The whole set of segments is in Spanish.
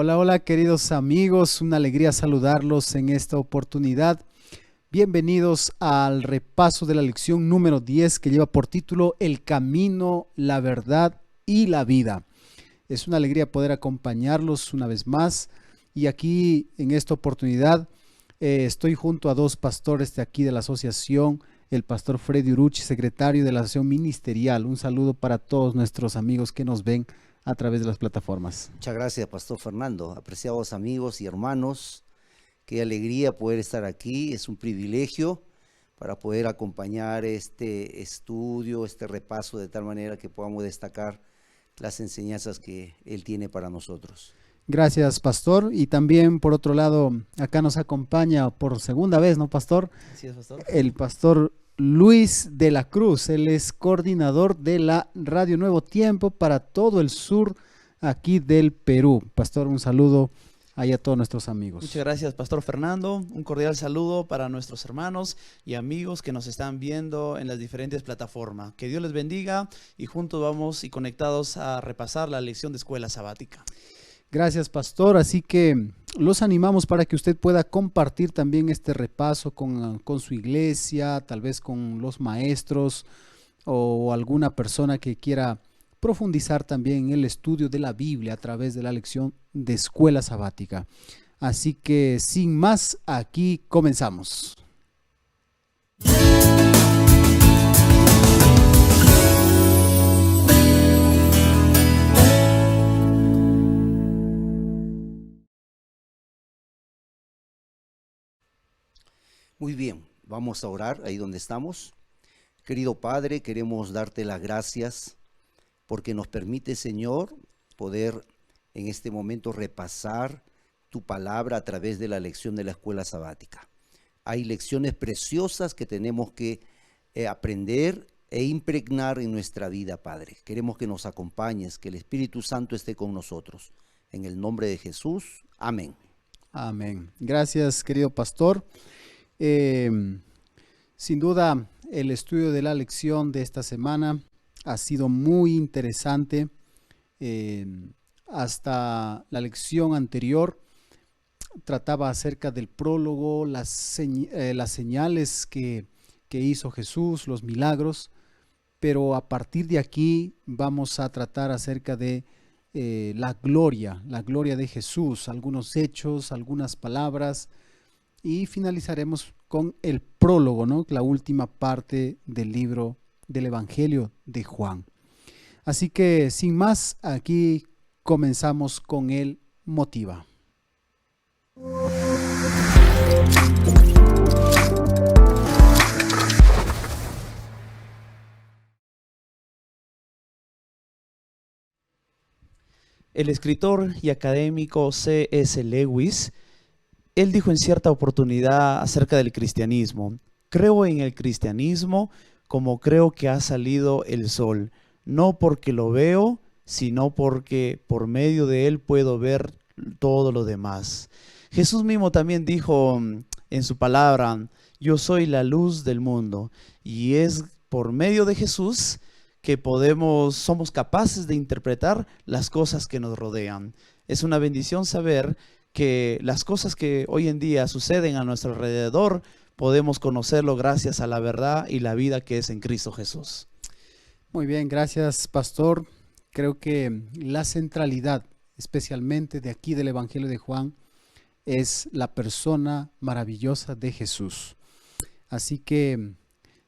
Hola, hola queridos amigos, una alegría saludarlos en esta oportunidad. Bienvenidos al repaso de la lección número 10 que lleva por título El camino, la verdad y la vida. Es una alegría poder acompañarlos una vez más y aquí en esta oportunidad estoy junto a dos pastores de aquí de la asociación, el pastor Freddy Uruchi, secretario de la asociación ministerial. Un saludo para todos nuestros amigos que nos ven a través de las plataformas. Muchas gracias, Pastor Fernando. Apreciados amigos y hermanos, qué alegría poder estar aquí. Es un privilegio para poder acompañar este estudio, este repaso, de tal manera que podamos destacar las enseñanzas que Él tiene para nosotros. Gracias, pastor. Y también, por otro lado, acá nos acompaña por segunda vez, ¿no, pastor? Así es, pastor. El pastor Luis de la Cruz. Él es coordinador de la Radio Nuevo Tiempo para todo el sur aquí del Perú. Pastor, un saludo ahí a todos nuestros amigos. Muchas gracias, pastor Fernando. Un cordial saludo para nuestros hermanos y amigos que nos están viendo en las diferentes plataformas. Que Dios les bendiga y juntos vamos y conectados a repasar la lección de escuela sabática. Gracias, pastor. Así que los animamos para que usted pueda compartir también este repaso con su iglesia, tal vez con los maestros o alguna persona que quiera profundizar también en el estudio de la Biblia a través de la lección de escuela sabática. Así que sin más, aquí comenzamos. Muy bien, vamos a orar ahí donde estamos. Querido Padre, queremos darte las gracias porque nos permite, Señor, poder en este momento repasar tu palabra a través de la lección de la escuela sabática. Hay lecciones preciosas que tenemos que aprender e impregnar en nuestra vida, Padre. Queremos que nos acompañes, que el Espíritu Santo esté con nosotros. En el nombre de Jesús, amén. Amén. Gracias, querido pastor. Sin duda, el estudio de la lección de esta semana ha sido muy interesante. Hasta la lección anterior trataba acerca del prólogo, las señales que hizo Jesús, los milagros, pero a partir de aquí vamos a tratar acerca de la gloria de Jesús, algunos hechos, algunas palabras, y finalizaremos con el prólogo, ¿no? La última parte del libro del Evangelio de Juan. Así que sin más, aquí comenzamos con el Motiva. El escritor y académico C.S. Lewis, él dijo en cierta oportunidad acerca del cristianismo: creo en el cristianismo como creo que ha salido el sol, no porque lo veo, sino porque por medio de él puedo ver todo lo demás. Jesús mismo también dijo en su palabra: yo soy la luz del mundo, y es por medio de Jesús que somos capaces de interpretar las cosas que nos rodean. Es una bendición saber que las cosas que hoy en día suceden a nuestro alrededor podemos conocerlo gracias a la verdad y la vida que es en Cristo Jesús. Muy bien, gracias, pastor. Creo que la centralidad, especialmente de aquí del Evangelio de Juan, es la persona maravillosa de Jesús. Así que,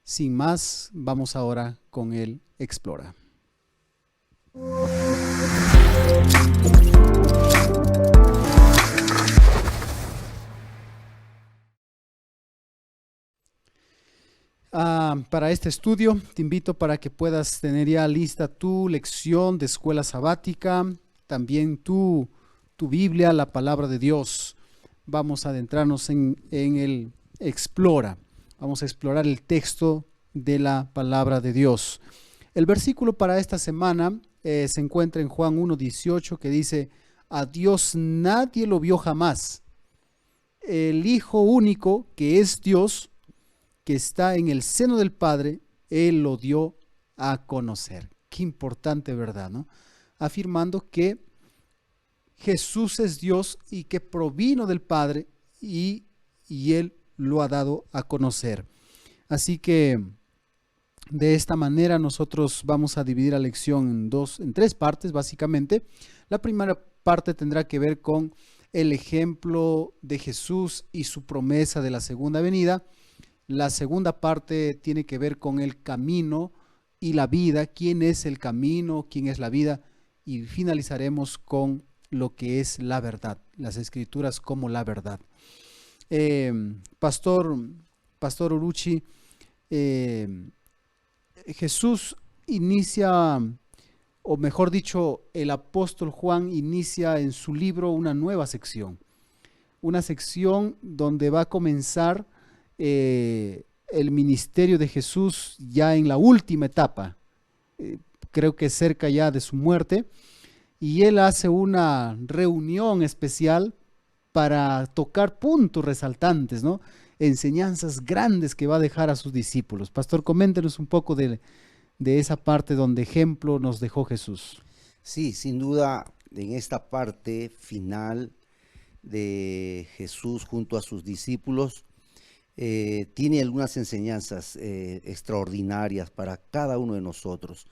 sin más, vamos ahora con el Explora. Para este estudio te invito para que puedas tener ya lista tu lección de escuela sabática, también tu Biblia, la palabra de Dios. Vamos a adentrarnos en el Explora. Vamos a explorar el texto de la palabra de Dios. El versículo para esta semana se encuentra en Juan 1:18, que dice: a Dios nadie lo vio jamás. El Hijo único, que es Dios, que está en el seno del Padre, Él lo dio a conocer. Qué importante verdad, ¿no? Afirmando que Jesús es Dios y que provino del Padre y Él lo ha dado a conocer. Así que de esta manera nosotros vamos a dividir la lección en tres partes básicamente. La primera parte tendrá que ver con el ejemplo de Jesús y su promesa de la segunda venida. La segunda parte tiene que ver con el camino y la vida, quién es el camino, quién es la vida, y finalizaremos con lo que es la verdad, las escrituras como la verdad. Pastor Uruchi, Jesús inicia, o mejor dicho, el apóstol Juan inicia en su libro una nueva sección, una sección donde va a comenzar el ministerio de Jesús ya en la última etapa, creo que cerca ya de su muerte, y él hace una reunión especial para tocar puntos resaltantes, ¿no? Enseñanzas grandes que va a dejar a sus discípulos. Pastor, coméntenos un poco de esa parte donde ejemplo nos dejó Jesús. Sí, sin duda, en esta parte final de Jesús junto a sus discípulos, tiene algunas enseñanzas extraordinarias para cada uno de nosotros.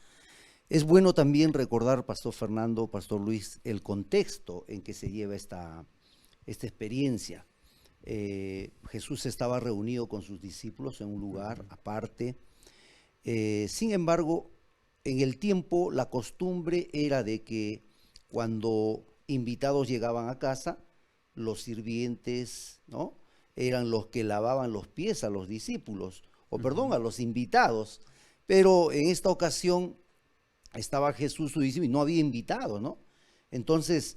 Es bueno también recordar, Pastor Fernando, Pastor Luis, el contexto en que se lleva esta experiencia. Jesús estaba reunido con sus discípulos en un lugar aparte. Sin embargo, en el tiempo la costumbre era de que cuando invitados llegaban a casa, los sirvientes, ¿no?, eran los que lavaban los pies a los discípulos, o perdón, a los invitados. Pero en esta ocasión estaba Jesús, su discípulo, y no había invitados, ¿no? Entonces,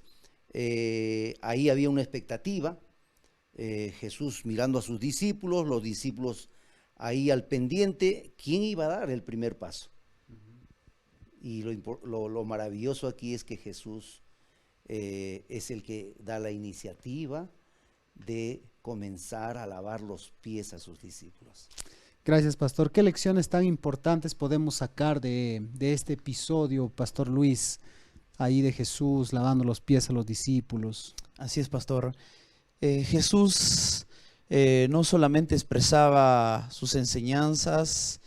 ahí había una expectativa. Jesús mirando a sus discípulos, los discípulos ahí al pendiente, ¿quién iba a dar el primer paso? Y lo maravilloso aquí es que Jesús es el que da la iniciativa de comenzar a lavar los pies a sus discípulos. Gracias, Pastor. ¿Qué lecciones tan importantes podemos sacar de este episodio, Pastor Luis, ahí de Jesús lavando los pies a los discípulos? Así es, Pastor. Jesús no solamente expresaba sus enseñanzas,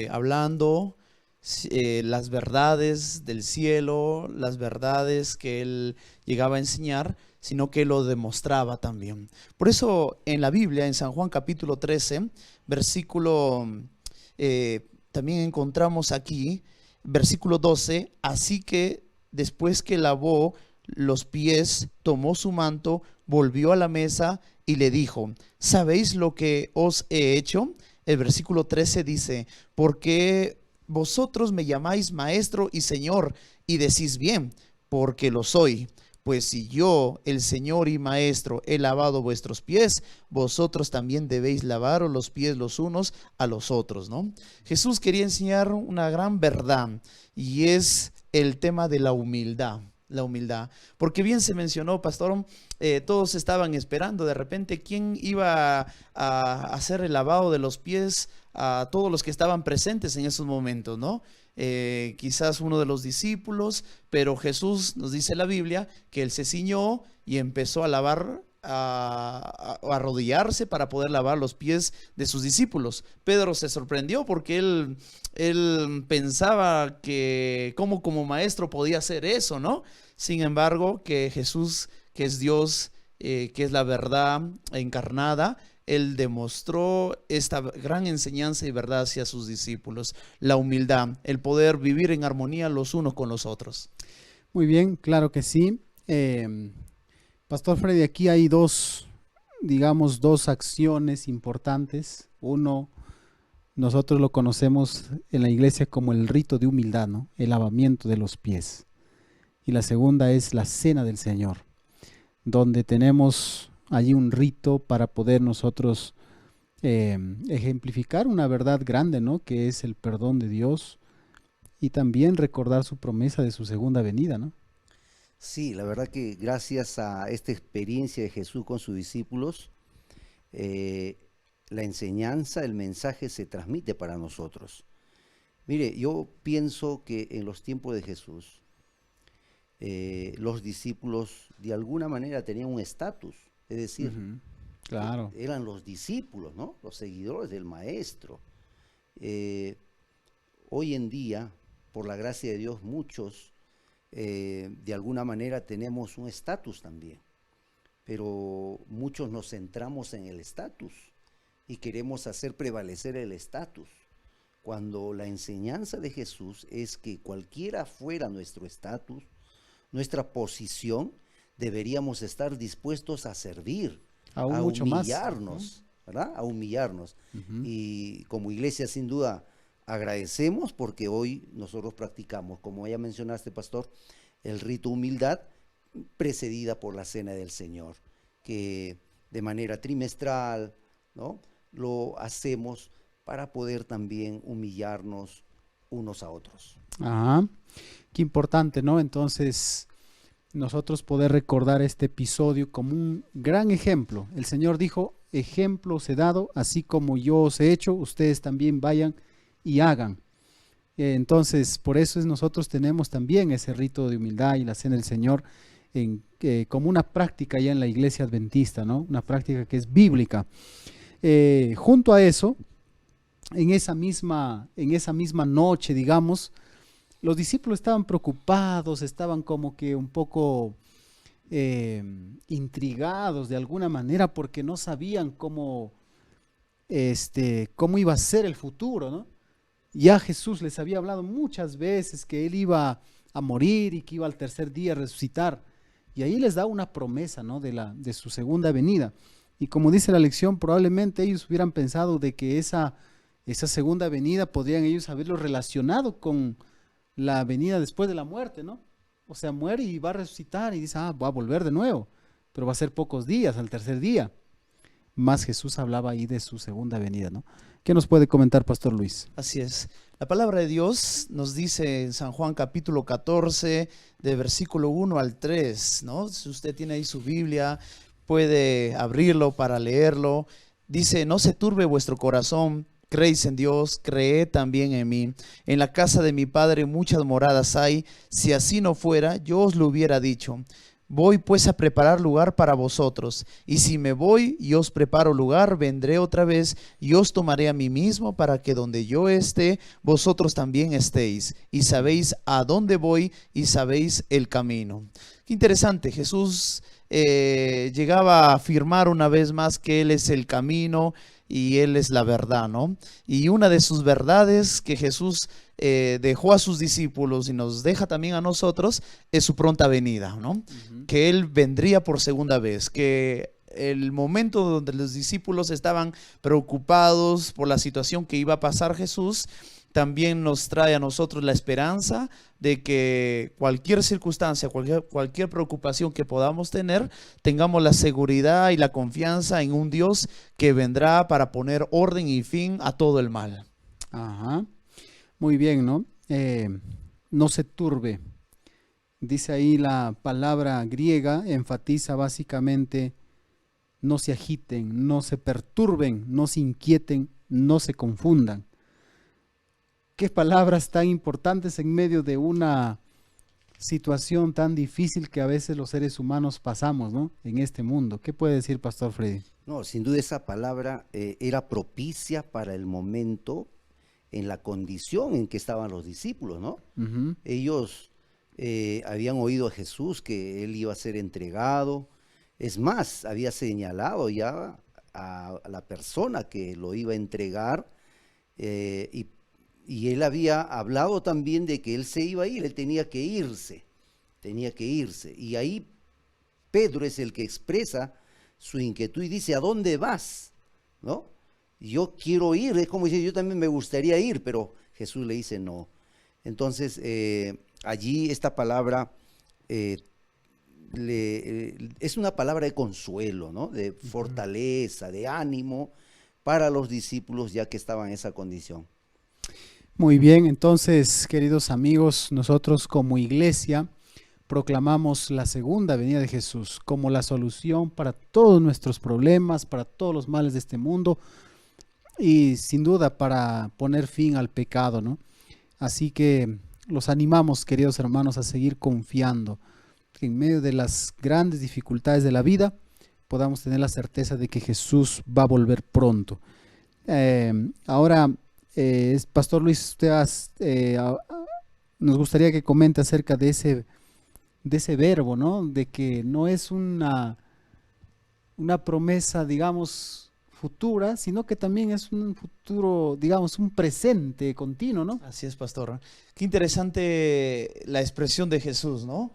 hablando las verdades del cielo, las verdades que él llegaba a enseñar, sino que lo demostraba también. Por eso en la Biblia, en San Juan capítulo 13, versículo, también encontramos aquí, versículo 12, así que después que lavó los pies, tomó su manto, volvió a la mesa y le dijo, ¿sabéis lo que os he hecho? El versículo 13 dice, porque vosotros me llamáis maestro y señor y decís bien, porque lo soy. Pues si yo, el Señor y Maestro, he lavado vuestros pies, vosotros también debéis lavaros los pies los unos a los otros, ¿no? Jesús quería enseñar una gran verdad y es el tema de la humildad. La humildad, porque bien se mencionó, Pastor, todos estaban esperando de repente quién iba a hacer el lavado de los pies a todos los que estaban presentes en esos momentos, ¿no? Quizás uno de los discípulos, pero Jesús nos dice la Biblia que él se ciñó y empezó a lavar, a arrodillarse para poder lavar los pies de sus discípulos. Pedro se sorprendió porque él pensaba que como maestro podía hacer eso, ¿no? Sin embargo, que Jesús, que es Dios, que es la verdad encarnada, él demostró esta gran enseñanza y verdad hacia sus discípulos, la humildad, el poder vivir en armonía los unos con los otros. Muy bien, claro que sí. Pastor Freddy, aquí hay dos acciones importantes. Uno, nosotros lo conocemos en la iglesia como el rito de humildad, ¿no? El lavamiento de los pies. Y la segunda es la cena del Señor, donde tenemos allí un rito para poder nosotros ejemplificar una verdad grande, ¿no?, que es el perdón de Dios y también recordar su promesa de su segunda venida, ¿no? Sí, la verdad que gracias a esta experiencia de Jesús con sus discípulos, la enseñanza, el mensaje se transmite para nosotros. Mire, yo pienso que en los tiempos de Jesús, los discípulos de alguna manera tenían un estatus, es decir, Ujú. Claro. eran los discípulos, ¿no? Los seguidores del maestro. Hoy en día, por la gracia de Dios, muchos de alguna manera tenemos un estatus también, pero muchos nos centramos en el estatus y queremos hacer prevalecer el estatus, cuando la enseñanza de Jesús es que cualquiera fuera nuestro estatus, nuestra posición, deberíamos estar dispuestos a servir, Aún a mucho más. humillarnos, ¿verdad? A humillarnos. Ujú. Y como iglesia, sin duda, agradecemos porque hoy nosotros practicamos, como ya mencionaste, pastor, el rito humildad precedida por la cena del Señor, que de manera trimestral, ¿no?, lo hacemos para poder también humillarnos unos a otros. Ajá. Qué importante, ¿no? Entonces, nosotros poder recordar este episodio como un gran ejemplo. El Señor dijo, ejemplo os he dado, así como yo os he hecho, ustedes también vayan y hagan. Entonces, por eso nosotros tenemos también ese rito de humildad y la cena del Señor como una práctica ya en la iglesia adventista, ¿no? Una práctica que es bíblica. Junto a eso, en esa misma noche, digamos, los discípulos estaban preocupados, estaban como que un poco intrigados de alguna manera porque no sabían cómo iba a ser el futuro, ¿no? Ya Jesús les había hablado muchas veces que Él iba a morir y que iba al tercer día a resucitar. Y ahí les da una promesa, ¿no?, de su segunda venida. Y como dice la lección, probablemente ellos hubieran pensado de que esa segunda venida podrían ellos haberlo relacionado con la venida después de la muerte, ¿no? O sea, muere y va a resucitar y dice, va a volver de nuevo, pero va a ser pocos días, al tercer día. Más Jesús hablaba ahí de su segunda venida, ¿no? ¿Qué nos puede comentar, Pastor Luis? Así es. La palabra de Dios nos dice en San Juan capítulo 14, de versículo 1 al 3, ¿no? Si usted tiene ahí su Biblia, puede abrirlo para leerlo. Dice, no se turbe vuestro corazón, creéis en Dios, creed también en mí. En la casa de mi Padre muchas moradas hay, si así no fuera, yo os lo hubiera dicho. Voy pues a preparar lugar para vosotros, y si me voy y os preparo lugar, vendré otra vez y os tomaré a mí mismo, para que donde yo esté, vosotros también estéis, y sabéis a dónde voy y sabéis el camino. Qué interesante, Jesús llegaba a afirmar una vez más que Él es el camino y Él es la verdad, ¿no? Y una de sus verdades que Jesús dejó a sus discípulos y nos deja también a nosotros es su pronta venida, ¿no? Uh-huh. Que Él vendría por segunda vez, que el momento donde los discípulos estaban preocupados por la situación que iba a pasar Jesús, también nos trae a nosotros la esperanza de que cualquier circunstancia, cualquier preocupación que podamos tener, tengamos la seguridad y la confianza en un Dios que vendrá para poner orden y fin a todo el mal. Ajá. Muy bien, ¿no? No se turbe. Dice ahí la palabra griega, enfatiza básicamente, no se agiten, no se perturben, no se inquieten, no se confundan. Qué palabras tan importantes en medio de una situación tan difícil que a veces los seres humanos pasamos, ¿no?, en este mundo. ¿Qué puede decir, Pastor Freddy? No, sin duda esa palabra era propicia para el momento, en la condición en que estaban los discípulos, ¿no? Uh-huh. Ellos habían oído a Jesús que Él iba a ser entregado. Es más, había señalado ya a la persona que lo iba a entregar, y Él había hablado también de que Él se iba a ir, Él tenía que irse. Y ahí Pedro es el que expresa su inquietud y dice, ¿a dónde vas? ¿No? Yo quiero ir, es como dice, yo también me gustaría ir, pero Jesús le dice no. Entonces, allí esta palabra es una palabra de consuelo, ¿no?, de fortaleza, de ánimo para los discípulos ya que estaban en esa condición. Muy bien, entonces, queridos amigos, nosotros como iglesia proclamamos la segunda venida de Jesús como la solución para todos nuestros problemas, para todos los males de este mundo y sin duda para poner fin al pecado, ¿no? Así que los animamos, queridos hermanos, a seguir confiando que en medio de las grandes dificultades de la vida podamos tener la certeza de que Jesús va a volver pronto. Ahora, Pastor Luis, nos gustaría que comente acerca de ese verbo, ¿no? De que no es una promesa, digamos, futura, sino que también es un futuro, digamos, un presente continuo, ¿no? Así es, pastor. Qué interesante la expresión de Jesús, ¿no?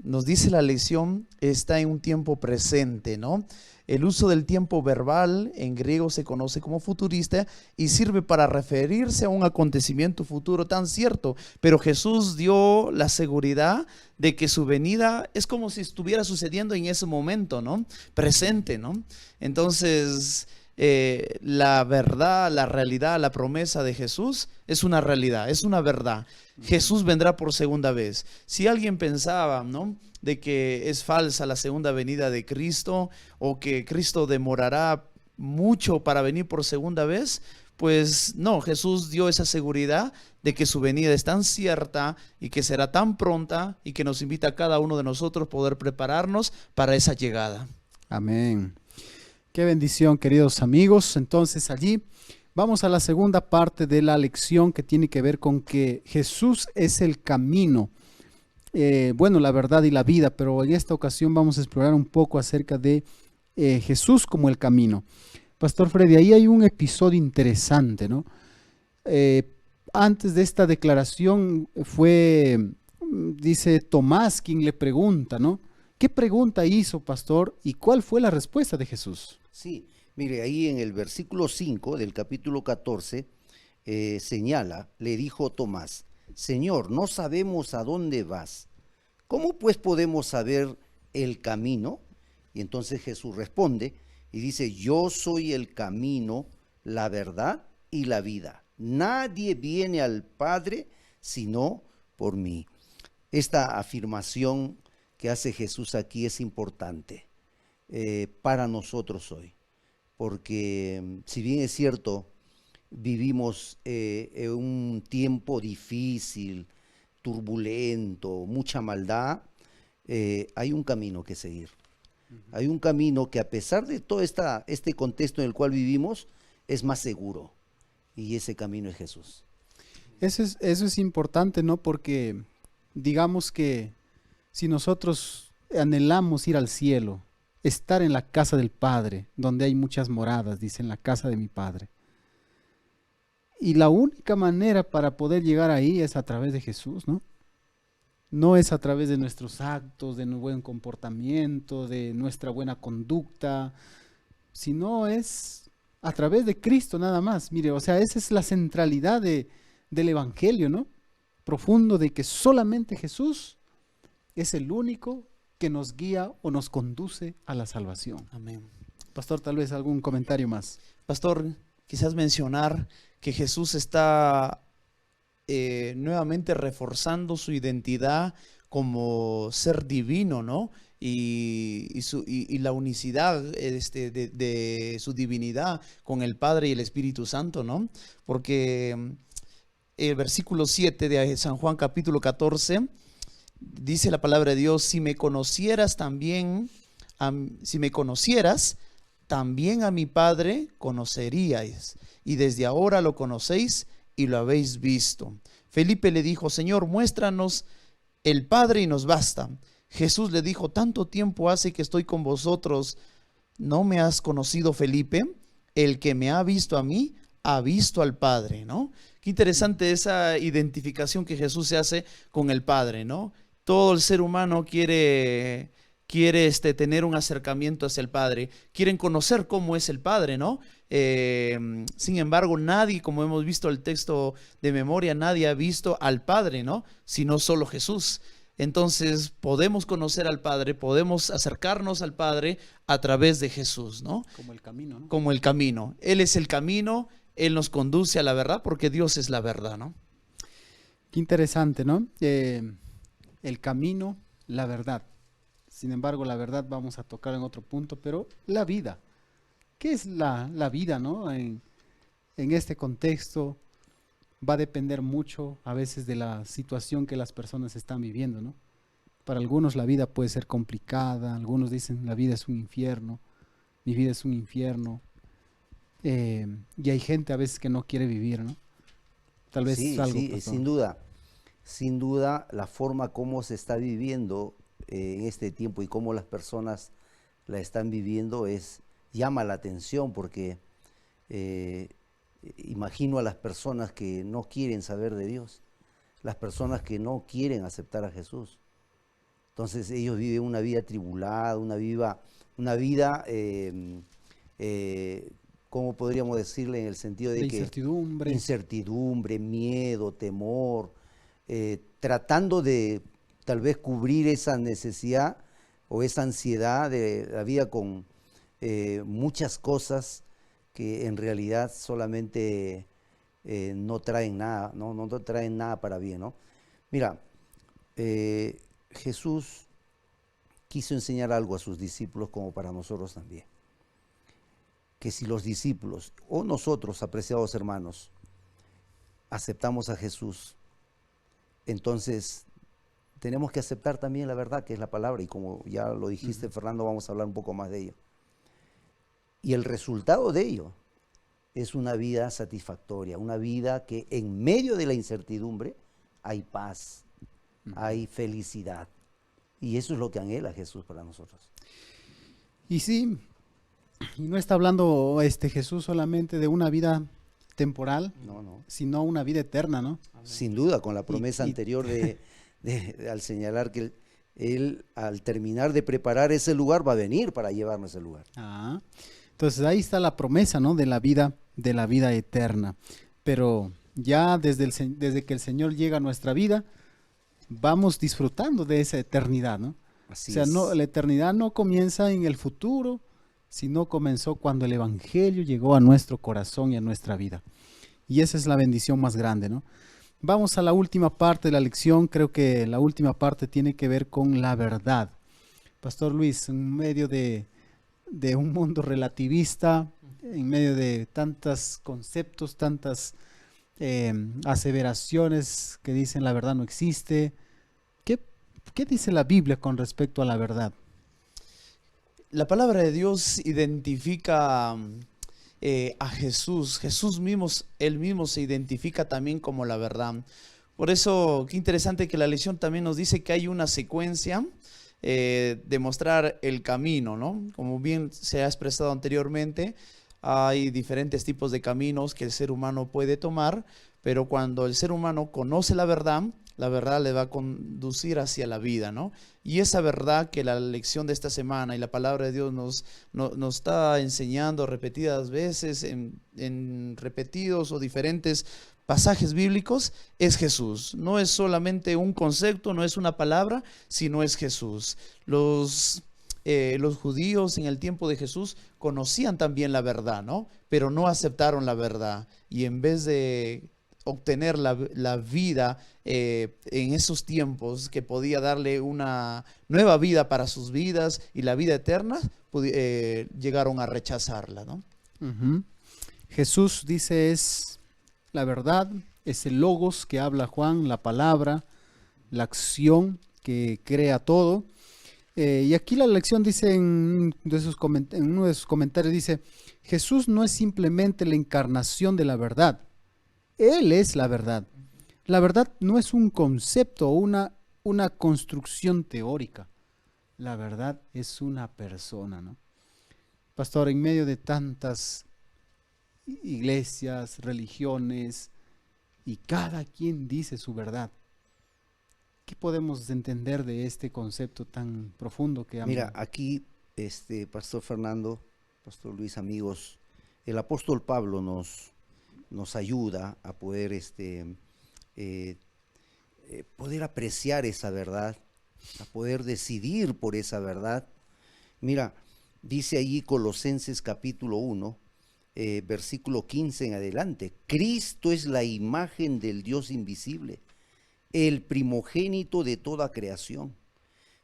Nos dice la lección, está en un tiempo presente, ¿no? El uso del tiempo verbal en griego se conoce como futurista y sirve para referirse a un acontecimiento futuro tan cierto, pero Jesús dio la seguridad de que su venida es como si estuviera sucediendo en ese momento, ¿no? Presente, ¿no? Entonces, la verdad, la realidad, la promesa de Jesús es una realidad, es una verdad. Jesús vendrá por segunda vez. Si alguien pensaba, ¿no?, de que es falsa la segunda venida de Cristo o que Cristo demorará mucho para venir por segunda vez, pues no, Jesús dio esa seguridad de que su venida es tan cierta y que será tan pronta y que nos invita a cada uno de nosotros poder prepararnos para esa llegada. Amén. Qué bendición, queridos amigos. Entonces allí vamos a la segunda parte de la lección que tiene que ver con que Jesús es el camino, bueno, la verdad y la vida, pero en esta ocasión vamos a explorar un poco acerca de Jesús como el camino. Pastor Freddy, ahí hay un episodio interesante, ¿no? Antes de esta declaración dice Tomás quien le pregunta, ¿no? ¿Qué pregunta hizo, pastor, y cuál fue la respuesta de Jesús? Sí, mire, ahí en el versículo 5 del capítulo 14 señala, le dijo Tomás: Señor, no sabemos a dónde vas. ¿Cómo pues podemos saber el camino? Y entonces Jesús responde y dice: yo soy el camino, la verdad y la vida. Nadie viene al Padre sino por mí. Esta afirmación que hace Jesús aquí es importante para nosotros hoy, porque si bien es cierto, vivimos en un tiempo difícil, turbulento, mucha maldad, hay un camino que seguir. Hay un camino que, a pesar de todo este contexto en el cual vivimos, es más seguro, y ese camino es Jesús. Eso es importante, ¿no? Porque digamos que si nosotros anhelamos ir al cielo, estar en la casa del Padre, donde hay muchas moradas, dice, en la casa de mi Padre, y la única manera para poder llegar ahí es a través de Jesús, ¿no? No es a través de nuestros actos, de nuestro buen comportamiento, de nuestra buena conducta, sino es a través de Cristo nada más. Mire, o sea, esa es la centralidad del Evangelio, ¿no? Profundo, de que solamente Jesús es el único que nos guía o nos conduce a la salvación. Amén. Pastor, tal vez algún comentario más. Pastor, quizás mencionar que Jesús está nuevamente reforzando su identidad como ser divino, ¿no? Y la unicidad de su divinidad con el Padre y el Espíritu Santo, ¿no? Porque el versículo 7 de San Juan capítulo 14 dice la palabra de Dios: si me conocieras también, también a mi Padre conoceríais, y desde ahora lo conocéis y lo habéis visto. Felipe le dijo: Señor, muéstranos el Padre y nos basta. Jesús le dijo: tanto tiempo hace que estoy con vosotros, ¿no me has conocido, Felipe? El que me ha visto a mí, ha visto al Padre, ¿no? Qué interesante esa identificación que Jesús se hace con el Padre, ¿no? Todo el ser humano quiere tener un acercamiento hacia el Padre, quieren conocer cómo es el Padre, ¿no? Sin embargo, nadie, como hemos visto el texto de memoria, nadie ha visto al Padre, ¿no? Sino solo Jesús. Entonces podemos conocer al Padre, podemos acercarnos al Padre a través de Jesús, ¿no? Como el camino, ¿no? Como el camino. Él es el camino, Él nos conduce a la verdad, porque Dios es la verdad, ¿no? Qué interesante, ¿no? El camino, la verdad. Sin embargo, la verdad vamos a tocar en otro punto, pero la vida. ¿Qué es la vida, no? En este contexto va a depender mucho a veces de la situación que las personas están viviendo, ¿no? Para algunos la vida puede ser complicada, algunos dicen la vida es un infierno, mi vida es un infierno, y hay gente a veces que no quiere vivir, ¿no? Tal vez Sí, algo, sí, pastor. sin duda la forma como se está viviendo en este tiempo y cómo las personas la están viviendo llama la atención porque eh, imagino a las personas que no quieren saber de Dios, las personas que no quieren aceptar a Jesús. Entonces ellos viven una vida tribulada, una vida ¿cómo podríamos decirle? En el sentido De de que incertidumbre. incertidumbre, miedo, temor, tratando de tal vez cubrir esa necesidad o esa ansiedad de la vida con muchas cosas que en realidad solamente no traen nada, no traen nada para bien, ¿no? Mira, Jesús quiso enseñar algo a sus discípulos como para nosotros también. Que si los discípulos o nosotros, apreciados hermanos, aceptamos a Jesús, entonces tenemos que aceptar también la verdad que es la palabra y como ya lo dijiste, Fernando, vamos a hablar un poco más de ello. Y el resultado de ello es una vida satisfactoria, una vida que en medio de la incertidumbre hay paz, hay felicidad. Y eso es lo que anhela Jesús para nosotros. Y sí, y no está hablando Jesús solamente de una vida temporal, No. sino una vida eterna, ¿no? Sin duda, con la promesa y- anterior al señalar que él, al terminar de preparar ese lugar, va a venir para llevarnos a ese lugar. Ah, entonces ahí está la promesa, ¿no? De la vida eterna. Pero ya desde que el Señor llega a nuestra vida, vamos disfrutando de esa eternidad, ¿no? Así O sea, es. no, la eternidad no comienza en el futuro, sino comenzó cuando el Evangelio llegó a nuestro corazón y a nuestra vida. Y esa es la bendición más grande, ¿no? Vamos a la última parte de la lección. Creo que la última parte tiene que ver con la verdad. Pastor Luis, en medio de un mundo relativista, en medio de tantos conceptos, tantas aseveraciones que dicen la verdad no existe, ¿qué dice la Biblia con respecto a la verdad? La palabra de Dios identifica a Jesús. Jesús mismo, él mismo se identifica también como la verdad. Por eso, qué interesante que la lección también nos dice que hay una secuencia de mostrar el camino, ¿no? Como bien se ha expresado anteriormente, hay diferentes tipos de caminos que el ser humano puede tomar, pero cuando el ser humano conoce la verdad le va a conducir hacia la vida, ¿no? Y esa verdad que la lección de esta semana y la palabra de Dios nos está enseñando repetidas veces en repetidos o diferentes pasajes bíblicos, es Jesús. No es solamente un concepto, no es una palabra, sino es Jesús. Los judíos en el tiempo de Jesús conocían también la verdad, ¿no? Pero no aceptaron la verdad. Y en vez de obtener la vida en esos tiempos que podía darle una nueva vida para sus vidas y la vida eterna, llegaron a rechazarla, ¿no? Uh-huh. Jesús dice es la verdad, es el logos que habla Juan, la palabra, la acción que crea todo. Y aquí la lección dice en uno de sus comentarios, dice, Jesús no es simplemente la encarnación de la verdad, Él es la verdad. La verdad no es un concepto o una construcción teórica. La verdad es una persona, ¿no? Pastor, en medio de tantas iglesias, religiones, y cada quien dice su verdad, ¿qué podemos entender de este concepto tan profundo que Mira, aquí, Pastor Fernando, Pastor Luis, amigos, el apóstol Pablo nos ayuda a poder poder apreciar esa verdad, a poder decidir por esa verdad. Mira, dice allí Colosenses capítulo 1, versículo 15 en adelante, Cristo es la imagen del Dios invisible, el primogénito de toda creación,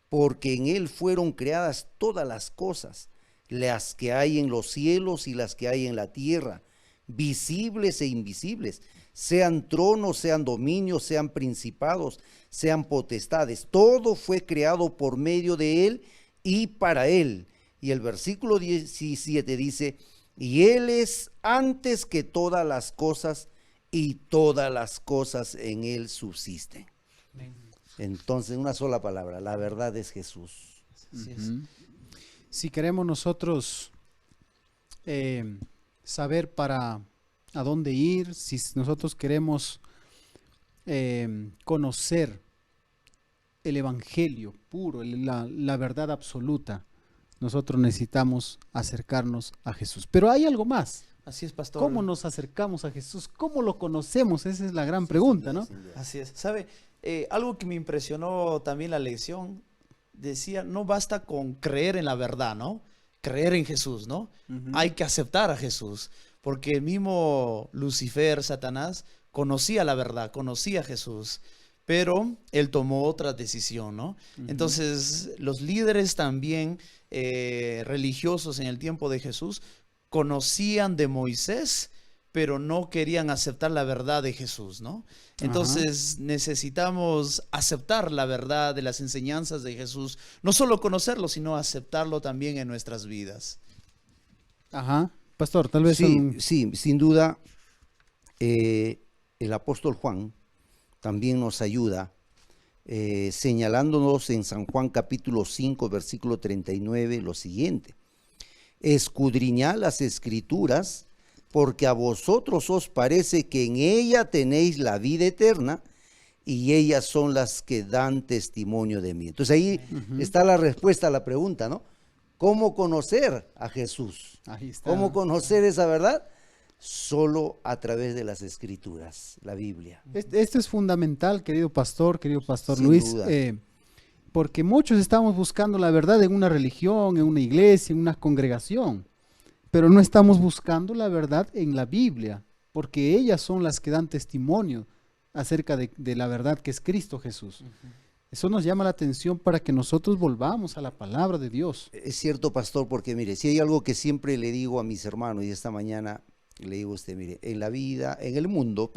porque en Él fueron creadas todas las cosas, las que hay en los cielos y las que hay en la tierra, visibles e invisibles, sean tronos, sean dominios, sean principados, sean potestades. Todo fue creado por medio de Él y para Él. Y el versículo 17 dice, y Él es antes que todas las cosas, y todas las cosas en Él subsisten. Entonces, una sola palabra, la verdad es Jesús. Así es. Si queremos nosotros saber para a dónde ir, si nosotros queremos conocer el evangelio puro, la verdad absoluta, nosotros necesitamos acercarnos a Jesús. Pero hay algo más. Así es, pastor. ¿Cómo nos acercamos a Jesús? ¿Cómo lo conocemos? Esa es la gran pregunta, ¿no? Así es. ¿Sabe? Algo que me impresionó también la lección, decía, no basta con creer en la verdad, ¿no? Creer en Jesús, ¿no? Hay que aceptar a Jesús, porque el mismo Lucifer, Satanás, conocía la verdad, conocía a Jesús, pero él tomó otra decisión, ¿no? Entonces, los líderes también religiosos en el tiempo de Jesús conocían de Moisés, pero no querían aceptar la verdad de Jesús, ¿no? Entonces necesitamos aceptar la verdad de las enseñanzas de Jesús, no solo conocerlo, sino aceptarlo también en nuestras vidas. Ajá, pastor, tal vez... Sí, sin duda, el apóstol Juan también nos ayuda, señalándonos en San Juan capítulo 5, versículo 39, lo siguiente: escudriñad las escrituras, porque a vosotros os parece que en ella tenéis la vida eterna, y ellas son las que dan testimonio de mí. Entonces ahí está la respuesta a la pregunta, ¿no? ¿Cómo conocer a Jesús? Ahí está. ¿Cómo conocer esa verdad? Solo a través de las escrituras, la Biblia. Esto es fundamental, querido pastor Sin Luis, duda. porque muchos estamos buscando la verdad en una religión, en una iglesia, en una congregación, pero no estamos buscando la verdad en la Biblia, porque ellas son las que dan testimonio acerca de la verdad que es Cristo Jesús. Eso nos llama la atención para que nosotros volvamos a la palabra de Dios. Es cierto, pastor, porque mire, si hay algo que siempre le digo a mis hermanos, y esta mañana le digo a usted, mire, en el mundo,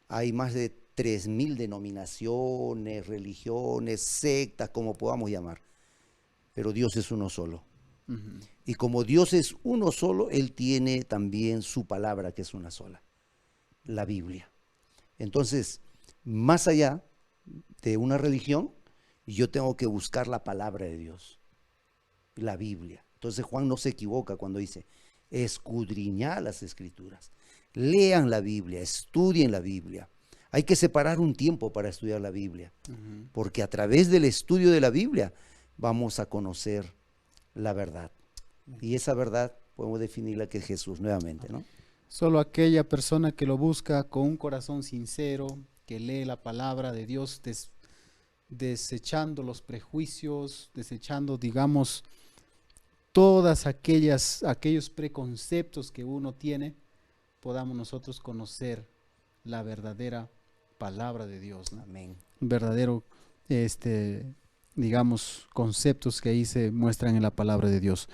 hay más de 3,000 denominaciones, religiones, sectas, como podamos llamar, pero Dios es uno solo. Y como Dios es uno solo, Él tiene también su palabra, que es una sola, la Biblia. Entonces, más allá de una religión, yo tengo que buscar la palabra de Dios, la Biblia. Entonces Juan no se equivoca cuando dice, escudriñad las escrituras, lean la Biblia, estudien la Biblia. Hay que separar un tiempo para estudiar la Biblia, porque a través del estudio de la Biblia vamos a conocer la verdad. Y esa verdad podemos definirla que es Jesús nuevamente, ¿no? Solo aquella persona que lo busca con un corazón sincero, que lee la palabra de Dios, desechando los prejuicios, desechando, digamos, todas aquellos preconceptos que uno tiene, podamos nosotros conocer la verdadera palabra de Dios, ¿no? Amén. Verdadero, digamos, conceptos que ahí se muestran en la palabra de Dios.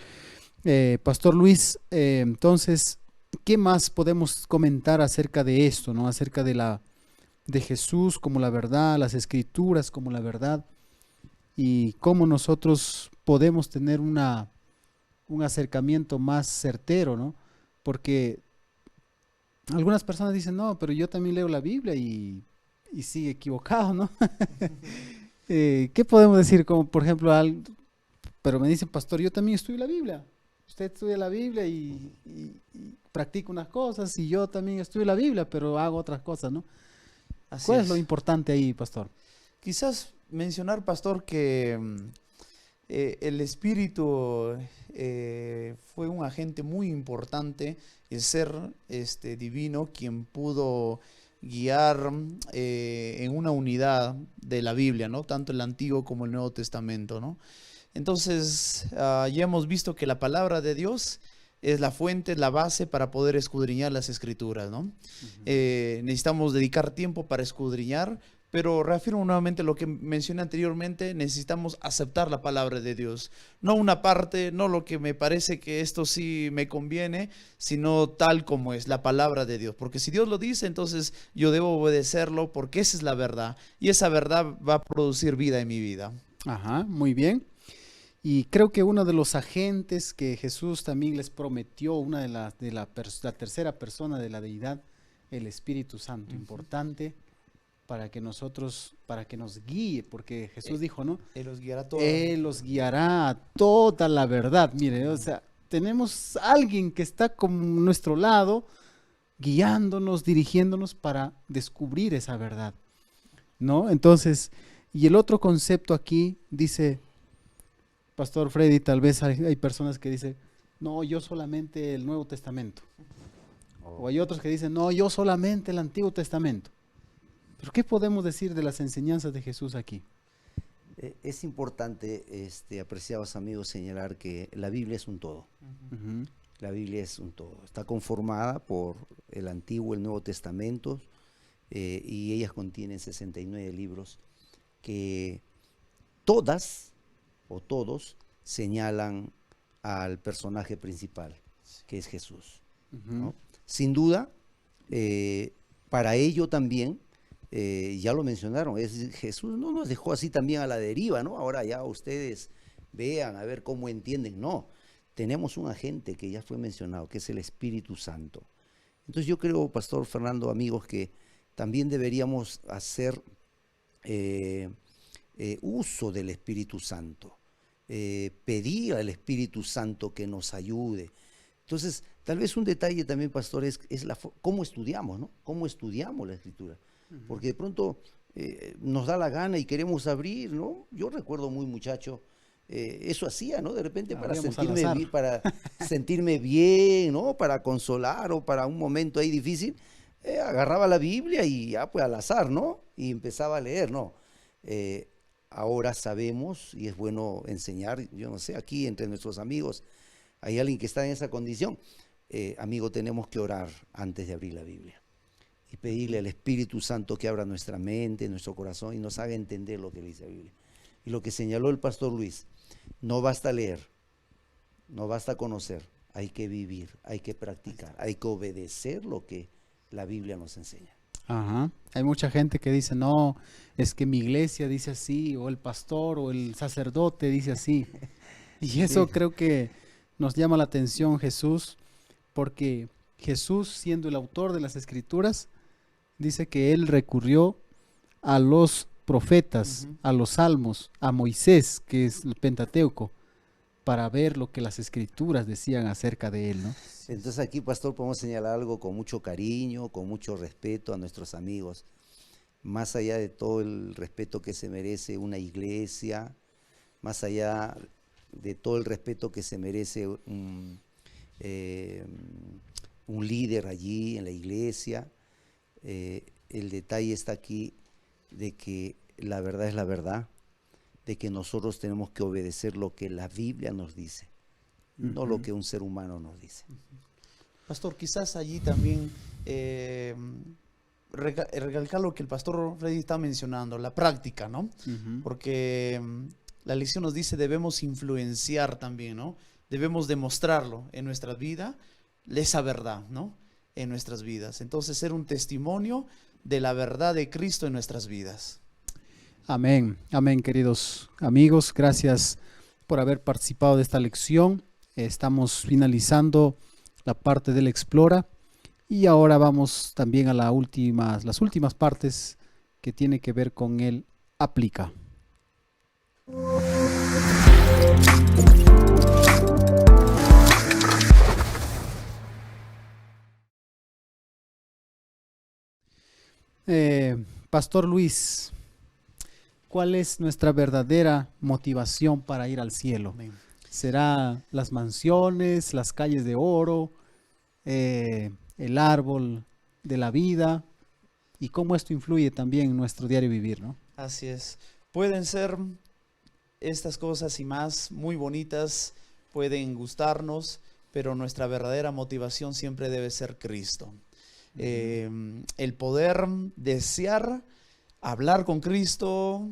Pastor Luis, entonces, ¿qué más podemos comentar acerca de esto, ¿no? Acerca de Jesús como la verdad, las escrituras como la verdad, y cómo nosotros podemos tener un acercamiento más certero, ¿no? Porque algunas personas dicen, no, pero yo también leo la Biblia y sigue equivocado, ¿no? ¿Qué podemos decir? Como por ejemplo, pero me dicen, pastor, yo también estudio la Biblia. Usted estudia la Biblia y practica unas cosas, y yo también estudio la Biblia, pero hago otras cosas, ¿no? ¿Cuál es lo importante ahí, pastor? Quizás mencionar, pastor, que el Espíritu fue un agente muy importante, el ser divino, quien pudo guiar en una unidad de la Biblia, ¿no? Tanto el Antiguo como el Nuevo Testamento, ¿no? Entonces, ya hemos visto que la palabra de Dios es la fuente, la base para poder escudriñar las Escrituras, ¿no? Necesitamos dedicar tiempo para escudriñar, Pero reafirmo nuevamente lo que mencioné anteriormente, necesitamos aceptar la palabra de Dios. No una parte, no lo que me parece que esto sí me conviene, sino tal como es la palabra de Dios. Porque si Dios lo dice, entonces yo debo obedecerlo porque esa es la verdad. Y esa verdad va a producir vida en mi vida. Ajá, muy bien. Y creo que uno de los agentes que Jesús también les prometió, una la tercera persona de la deidad, el Espíritu Santo, importante para que nos guíe, porque Jesús dijo, ¿no? Él los guiará todo. Él los guiará a toda la verdad. Mire, o sea, tenemos a alguien que está con nuestro lado, guiándonos, dirigiéndonos para descubrir esa verdad, ¿no? Entonces, y el otro concepto aquí dice, Pastor Freddy, tal vez hay personas que dicen, no, yo solamente el Nuevo Testamento. O hay otros que dicen, no, yo solamente el Antiguo Testamento. Pero ¿qué podemos decir de las enseñanzas de Jesús aquí? Es importante, apreciados amigos, señalar que la Biblia es un todo. Ujú. La Biblia es un todo. Está conformada por el Antiguo y el Nuevo Testamento, y ellas contienen 69 libros que todas o todos señalan al personaje principal, que es Jesús, ¿no? Ujú. Sin duda, para ello también, ya lo mencionaron, Jesús no nos dejó así también a la deriva, ¿no? Ahora ya ustedes vean a ver cómo entienden. No, tenemos un agente que ya fue mencionado, que es el Espíritu Santo. Entonces yo creo, Pastor Fernando, amigos, que también deberíamos hacer uso del Espíritu Santo, pedir al Espíritu Santo que nos ayude. Entonces, tal vez un detalle también, pastor, es cómo estudiamos, ¿no? Cómo estudiamos la Escritura. Porque de pronto nos da la gana y queremos abrir, ¿no? Yo recuerdo muy muchacho, eso hacía, ¿no? De repente Abríamos al azar. para sentirme bien, ¿no? Para consolar o para un momento ahí difícil, agarraba la Biblia y ya pues al azar, ¿no? Y empezaba a leer, ¿no? Ahora sabemos, y es bueno enseñar, yo no sé, aquí entre nuestros amigos, hay alguien que está en esa condición. Amigo, tenemos que orar antes de abrir la Biblia y pedirle al Espíritu Santo que abra nuestra mente, nuestro corazón y nos haga entender lo que dice la Biblia. Y lo que señaló el pastor Luis, no basta leer, no basta conocer, hay que vivir, hay que practicar, hay que obedecer lo que la Biblia nos enseña. Ajá. Hay mucha gente que dice, no, es que mi iglesia dice así, o el pastor o el sacerdote dice así. Y eso Sí. creo que nos llama la atención Jesús, porque Jesús, siendo el autor de las Escrituras, dice que él recurrió a los profetas, Ujú. a los salmos, a Moisés, que es el Pentateuco, para ver lo que las Escrituras decían acerca de él, ¿no? Entonces aquí, pastor, podemos señalar algo con mucho cariño, con mucho respeto a nuestros amigos, más allá de todo el respeto que se merece una iglesia, más allá de todo el respeto que se merece un líder allí en la iglesia. El detalle está aquí de que la verdad es la verdad, de que nosotros tenemos que obedecer lo que la Biblia nos dice, no lo que un ser humano nos dice. Pastor, quizás allí también recalcar lo que el pastor Freddy está mencionando, la práctica, ¿no? Ujú. Porque la lección nos dice debemos influenciar también, ¿no? Debemos demostrarlo en nuestra vida, esa verdad, ¿no? En nuestras vidas. Entonces, ser un testimonio de la verdad de Cristo en nuestras vidas. Amén, amén, queridos amigos. Gracias por haber participado de esta lección. Estamos finalizando la parte del Explora y ahora vamos también a las últimas partes que tiene que ver con el Aplica. Pastor Luis, ¿cuál es nuestra verdadera motivación para ir al cielo? Amén. ¿Será las mansiones, las calles de oro, el árbol de la vida? ¿Y cómo esto influye también en nuestro diario vivir, ¿no? Así es. Pueden ser estas cosas y más muy bonitas, pueden gustarnos, pero nuestra verdadera motivación siempre debe ser Cristo. El poder desear hablar con Cristo,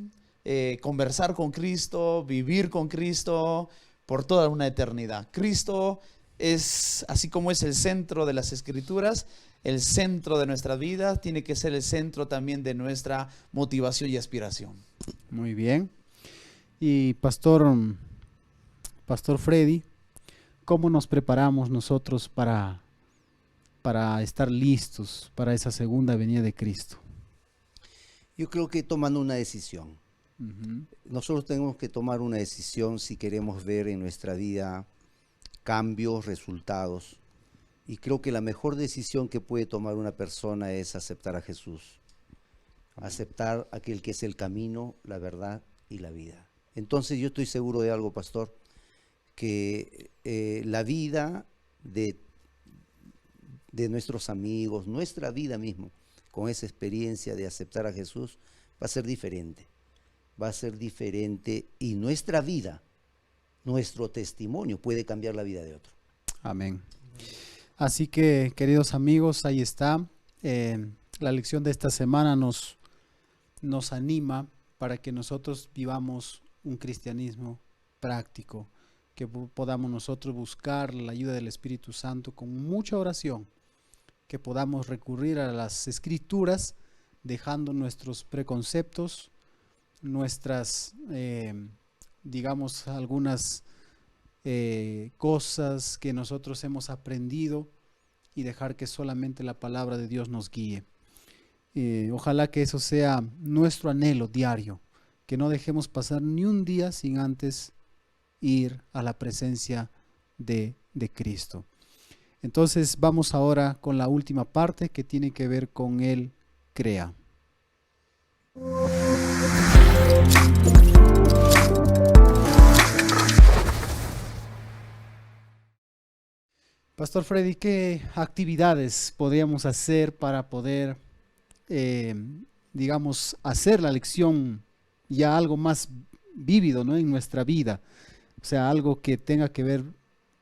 conversar con Cristo, vivir con Cristo por toda una eternidad. Cristo es, así como es el centro de las Escrituras, el centro de nuestra vida, tiene que ser el centro también de nuestra motivación y aspiración. Muy bien. Y Pastor Freddy, ¿cómo nos preparamos nosotros para estar listos para esa segunda venida de Cristo? Yo creo que tomando una decisión. Ujú. Nosotros tenemos que tomar una decisión si queremos ver en nuestra vida cambios, resultados. Y creo que la mejor decisión que puede tomar una persona es aceptar a Jesús. Aceptar aquel que es el camino, la verdad y la vida. Entonces yo estoy seguro de algo, pastor, que la vida de nuestros amigos, nuestra vida mismo, con esa experiencia de aceptar a Jesús, va a ser diferente. Va a ser diferente y nuestra vida, nuestro testimonio puede cambiar la vida de otro. Amén. Así que, queridos amigos, ahí está. La lección de esta semana nos anima para que nosotros vivamos un cristianismo práctico, que podamos nosotros buscar la ayuda del Espíritu Santo con mucha oración, que podamos recurrir a las Escrituras, dejando nuestros preconceptos, nuestras, digamos, algunas cosas que nosotros hemos aprendido y dejar que solamente la palabra de Dios nos guíe. Ojalá que eso sea nuestro anhelo diario, que no dejemos pasar ni un día sin antes ir a la presencia de Cristo. Entonces vamos ahora con la última parte que tiene que ver con el crea. Pastor Freddy, ¿qué actividades podríamos hacer para poder, digamos, hacer la lección ya algo más vívido, ¿no?, en nuestra vida? O sea, algo que tenga que ver,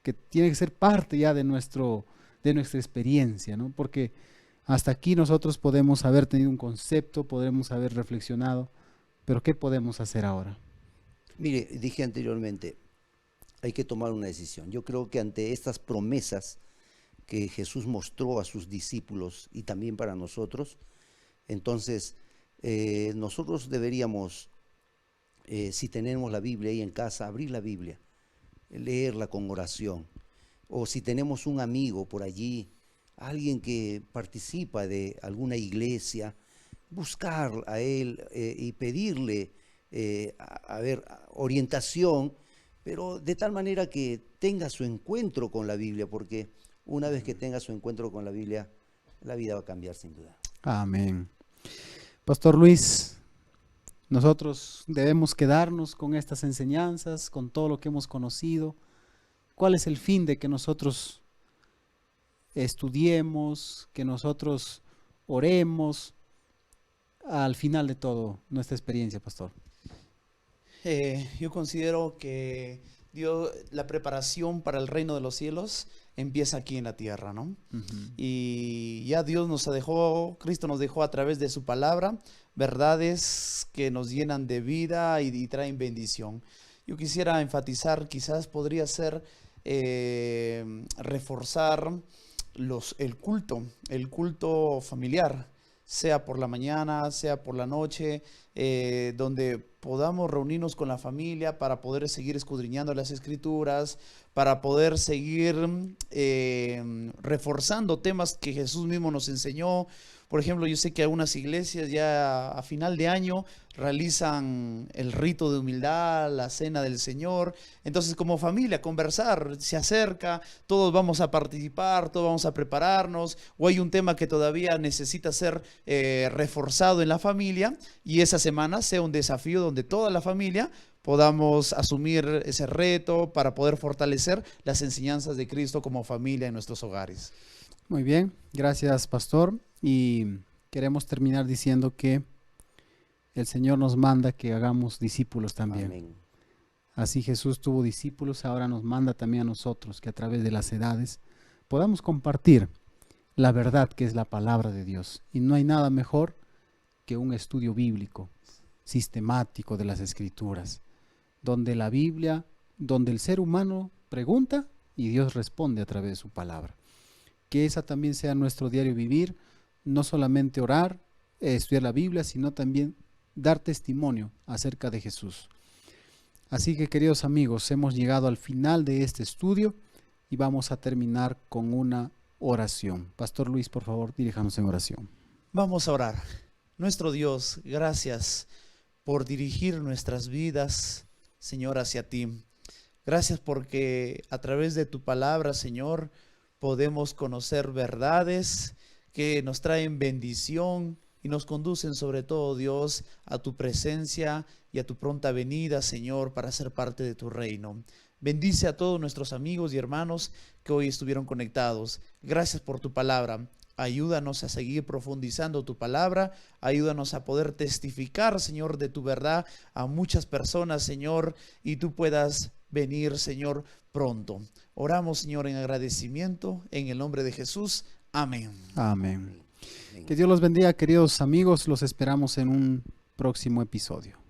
que tiene que ser parte ya de nuestra experiencia, ¿no? Porque hasta aquí nosotros podemos haber tenido un concepto, podemos haber reflexionado, pero ¿qué podemos hacer ahora? Mire, dije anteriormente, hay que tomar una decisión. Yo creo que ante estas promesas que Jesús mostró a sus discípulos y también para nosotros, entonces nosotros deberíamos, si tenemos la Biblia ahí en casa, abrir la Biblia, leerla con oración. O si tenemos un amigo por allí, alguien que participa de alguna iglesia, buscar a él y pedirle orientación, pero de tal manera que tenga su encuentro con la Biblia, porque una vez que tenga su encuentro con la Biblia, la vida va a cambiar sin duda. Amén. Pastor Luis, nosotros debemos quedarnos con estas enseñanzas, con todo lo que hemos conocido. ¿Cuál es el fin de que nosotros estudiemos, que nosotros oremos al final de todo nuestra experiencia, pastor? Yo considero que Dios, la preparación para el reino de los cielos empieza aquí en la tierra, ¿no? Uh-huh. Y ya Dios nos dejó, Cristo nos dejó a través de su palabra, verdades que nos llenan de vida y traen bendición. Yo quisiera enfatizar, quizás podría ser reforzar el culto familiar, sea por la mañana, sea por la noche, donde podamos reunirnos con la familia para poder seguir escudriñando las Escrituras, para poder seguir reforzando temas que Jesús mismo nos enseñó. Por ejemplo, yo sé que algunas iglesias ya a final de año realizan el rito de humildad, la cena del Señor. Entonces, como familia, conversar, se acerca, todos vamos a participar, todos vamos a prepararnos, o hay un tema que todavía necesita ser reforzado en la familia, y esa semana sea un desafío donde toda la familia podamos asumir ese reto para poder fortalecer las enseñanzas de Cristo como familia en nuestros hogares. Muy bien, gracias, pastor. Y queremos terminar diciendo que el Señor nos manda que hagamos discípulos también. Amén. Así Jesús tuvo discípulos, ahora nos manda también a nosotros que a través de las edades podamos compartir la verdad que es la palabra de Dios. Y no hay nada mejor que un estudio bíblico, sistemático de las Escrituras, donde la Biblia, donde el ser humano pregunta y Dios responde a través de su palabra. Que esa también sea nuestro diario vivir, no solamente orar, estudiar la Biblia, sino también dar testimonio acerca de Jesús. Así que, queridos amigos, hemos llegado al final de este estudio y vamos a terminar con una oración. Pastor Luis, por favor, diríjanos en oración. Vamos a orar. Nuestro Dios, gracias por dirigir nuestras vidas, Señor, hacia ti. Gracias porque a través de tu palabra, Señor, podemos conocer verdades que nos traen bendición y nos conducen sobre todo, Dios, a tu presencia y a tu pronta venida, Señor, para ser parte de tu reino. Bendice a todos nuestros amigos y hermanos que hoy estuvieron conectados. Gracias por tu palabra. Ayúdanos a seguir profundizando tu palabra. Ayúdanos a poder testificar, Señor, de tu verdad a muchas personas, Señor, y tú puedas venir, Señor, pronto. Oramos, Señor, en agradecimiento, en el nombre de Jesús. Amén. Amén. Que Dios los bendiga, queridos amigos. Los esperamos en un próximo episodio.